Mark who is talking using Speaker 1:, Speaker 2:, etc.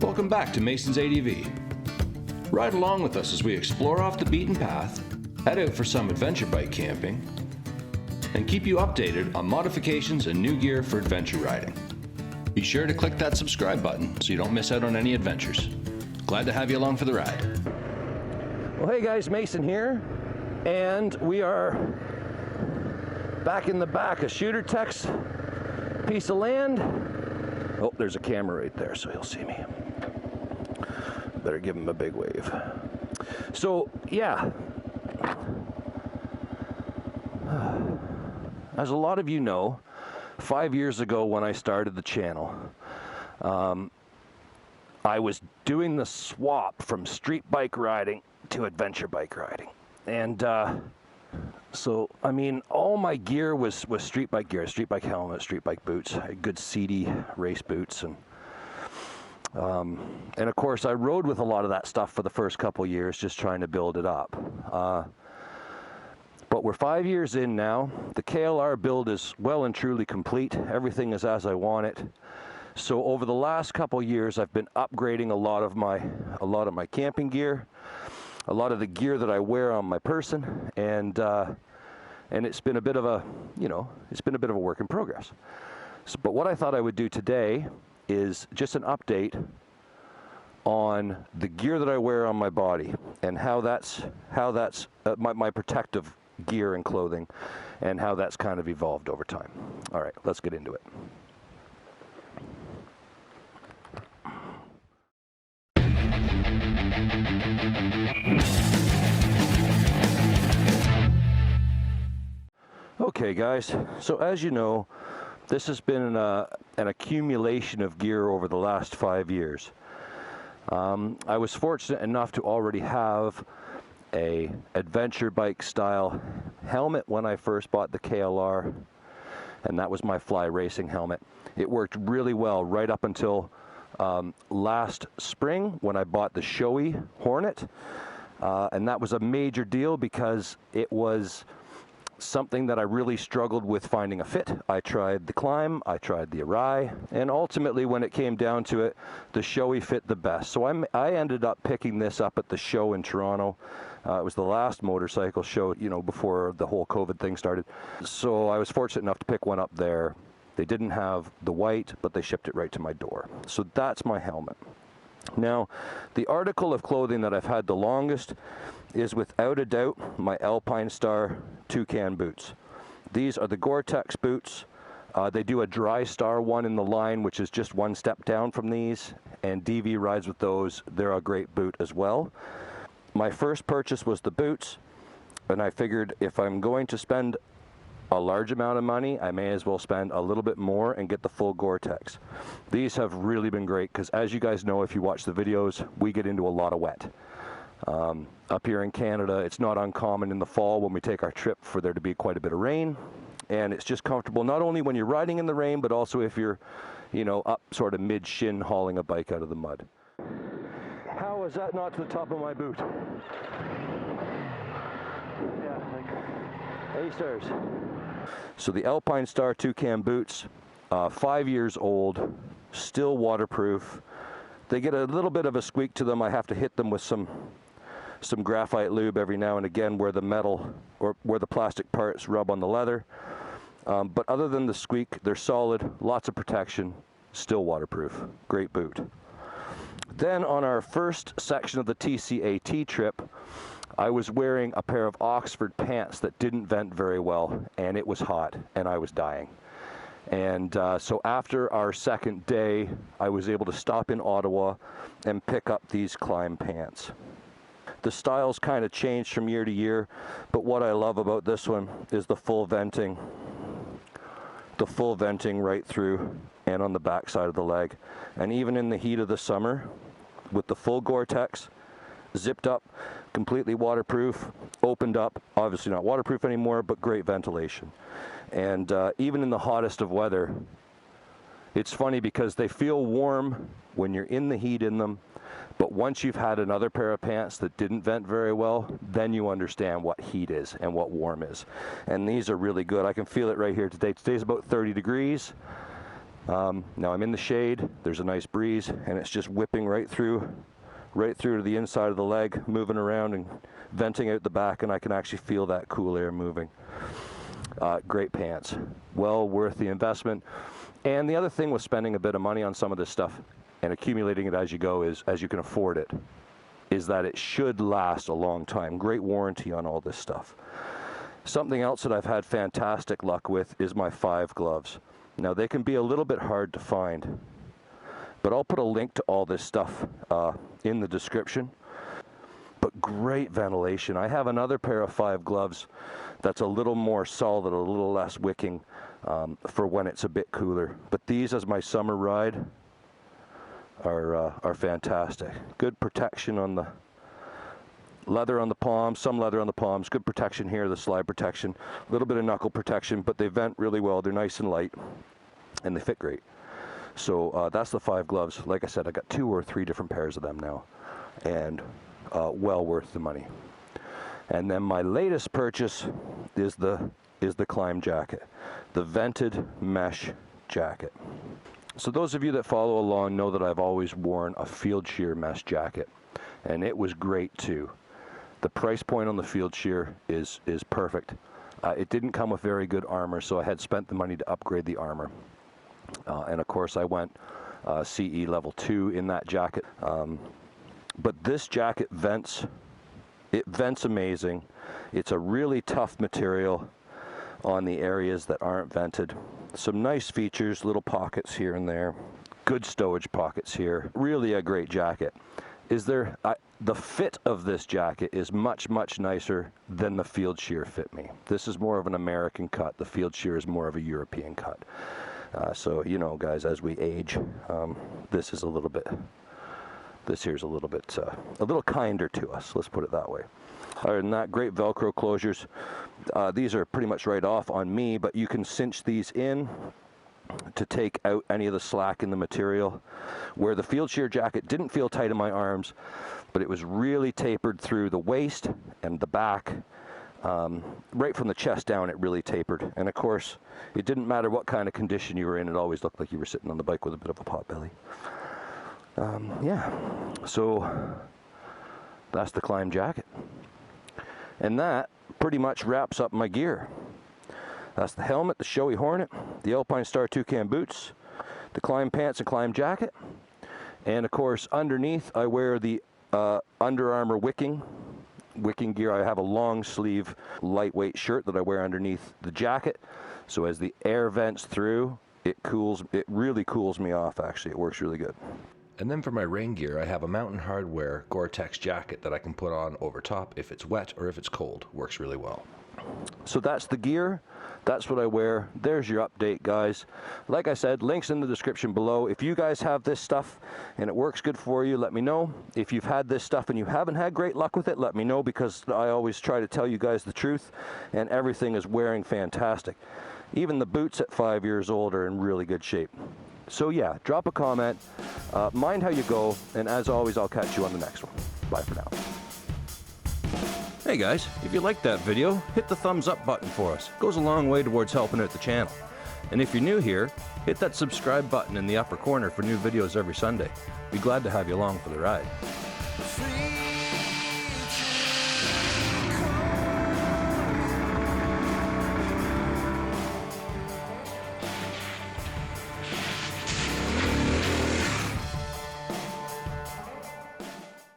Speaker 1: Welcome back to Mason's ADV. Ride along with us as we explore off the beaten path, head out for some adventure bike camping, and keep you updated on modifications and new gear for adventure riding. Be sure to click that subscribe button so you don't miss out on any adventures. Glad to have you along for the ride.
Speaker 2: Well, hey guys, Mason here, and we are back in the back of TubeBuddy's piece of land. Oh, there's a camera right there, so he'll see me. Better give him a big wave. So, yeah. As a lot of you know, 5 years ago when I started the channel, I was doing the swap from street bike riding to adventure bike riding. And so, I mean, all my gear was street bike gear, street bike helmet, street bike boots, good seedy race boots. And of course, I rode with a lot of that stuff for the first couple years, just trying to build it up. But we're 5 years in now. The KLR build is well and truly complete. Everything is as I want it. So over the last couple years, I've been upgrading a lot of my camping gear, a lot of the gear that I wear on my person, and it's been a bit of a, it's been a bit of a work in progress. So, but what I thought I would do today is just an update on the gear that I wear on my body and how that's my protective gear and clothing, and how that's kind of evolved over time. All right, let's get into it. Okay guys, so as you know, this has been an accumulation of gear over the last 5 years. I was fortunate enough to already have a adventure bike style helmet when I first bought the KLR, and that was my fly racing helmet. It worked really well right up until last spring when I bought the Shoei Hornet, and that was a major deal because it was something that I really struggled with finding a fit. I tried the Climb, I tried the Arai, and ultimately when it came down to it, the Shoei fit the best. So I ended up picking this up at the show in Toronto. It was the last motorcycle show, before the whole COVID thing started. So I was fortunate enough to pick one up there. They didn't have the white, but they shipped it right to my door. So that's my helmet. Now, the article of clothing that I've had the longest is without a doubt my Alpine Star Toucan boots. These are the Gore-Tex boots. They do a Dry Star one in the line, which is just one step down from these, and DV rides with those. They're a great boot as well. My first purchase was the boots, and I figured if I'm going to spend a large amount of money, I may as well spend a little bit more and get the full Gore-Tex. These have really been great because, as you guys know, if you watch the videos, we get into a lot of wet. Up here in Canada, it's not uncommon in the fall when we take our trip for there to be quite a bit of rain, and it's just comfortable not only when you're riding in the rain, but also if you're, up sort of mid-shin hauling a bike out of the mud. How is that not to the top of my boot? Yeah, like A-stars. So the Alpine Star Toucan boots, 5 years old, still waterproof. They get a little bit of a squeak to them. I have to hit them with some graphite lube every now and again where the metal or where the plastic parts rub on the leather. But other than the squeak, they're solid, lots of protection, still waterproof. Great boot. Then on our first section of the TCAT trip, I was wearing a pair of Oxford pants that didn't vent very well, and it was hot, and I was dying. And so after our second day, I was able to stop in Ottawa and pick up these Climb pants. The styles kind of changed from year to year, but what I love about this one is the full venting right through and on the back side of the leg. And even in the heat of the summer, with the full Gore-Tex, zipped up, completely waterproof, opened up, obviously not waterproof anymore, but great ventilation. And even in the hottest of weather, it's funny because they feel warm when you're in the heat in them, but once you've had another pair of pants that didn't vent very well, then you understand what heat is and what warm is. And these are really good. I can feel it right here today. Today's about 30 degrees. Now I'm in the shade, there's a nice breeze, and it's just whipping right through to the inside of the leg, moving around and venting out the back, and I can actually feel that cool air moving. Great pants, well worth the investment. And the other thing with spending a bit of money on some of this stuff and accumulating it as you go is, as you can afford it, is that it should last a long time. Great warranty on all this stuff. Something else that I've had fantastic luck with is my 5 gloves. Now they can be a little bit hard to find, but I'll put a link to all this stuff in the description. But great ventilation. I have another pair of 5 gloves that's a little more solid, a little less wicking for when it's a bit cooler. But these, as my summer ride, are fantastic. Good protection on the leather on the palms, some leather on the palms, good protection here, the slide protection, a little bit of knuckle protection, but they vent really well. They're nice and light, and they fit great. So that's the 5 gloves. Like I said, I got 2 or 3 different pairs of them now, and well worth the money. And then my latest purchase is the Climb jacket, the vented mesh jacket. So those of you that follow along know that I've always worn a field shear mesh jacket, and it was great too. The price point on the field shear is perfect. It didn't come with very good armor, so I had spent the money to upgrade the armor. And of course I went CE level 2 in that jacket. But this jacket vents. It vents amazing. It's a really tough material on the areas that aren't vented. Some nice features, little pockets here and there. Good stowage pockets here. Really a great jacket. The fit of this jacket is much, much nicer than the field shear fit me. This is more of an American cut. The field shear is more of a European cut. So, you know, guys, as we age, this here's a little kinder to us, let's put it that way. Other than that, great Velcro closures. These are pretty much right off on me, but you can cinch these in to take out any of the slack in the material. Where the field shear jacket didn't feel tight in my arms, but it was really tapered through the waist and the back. Right from the chest down, it really tapered. And of course, it didn't matter what kind of condition you were in, it always looked like you were sitting on the bike with a bit of a pot belly. Yeah, so that's the Climb jacket. And that pretty much wraps up my gear. That's the helmet, the Shoei Hornet, the Alpine Star Toucan boots, the Climb pants and Climb jacket. And of course, underneath I wear the Under Armour wicking gear. I have a long sleeve, lightweight shirt that I wear underneath the jacket. So as the air vents through, it really cools me off actually. It works really good.
Speaker 1: And then for my rain gear, I have a Mountain Hardwear gore-tex jacket that I can put on over top if it's wet or if it's cold. Works really well.
Speaker 2: So that's the gear. That's what I wear. There's your update, guys. Like I said, links in the description below. If you guys have this stuff and it works good for you, let me know. If you've had this stuff and you haven't had great luck with it, let me know, because I always try to tell you guys the truth, and everything is wearing fantastic. Even the boots at 5 years old are in really good shape. So yeah, drop a comment, mind how you go, and as always, I'll catch you on the next one. Bye for now. Hey guys, if you liked that video, hit the thumbs up button for us. It goes a long way towards helping out the channel. And if you're new here, hit that subscribe button in the upper corner for new videos every Sunday. Be glad to have you along for the ride.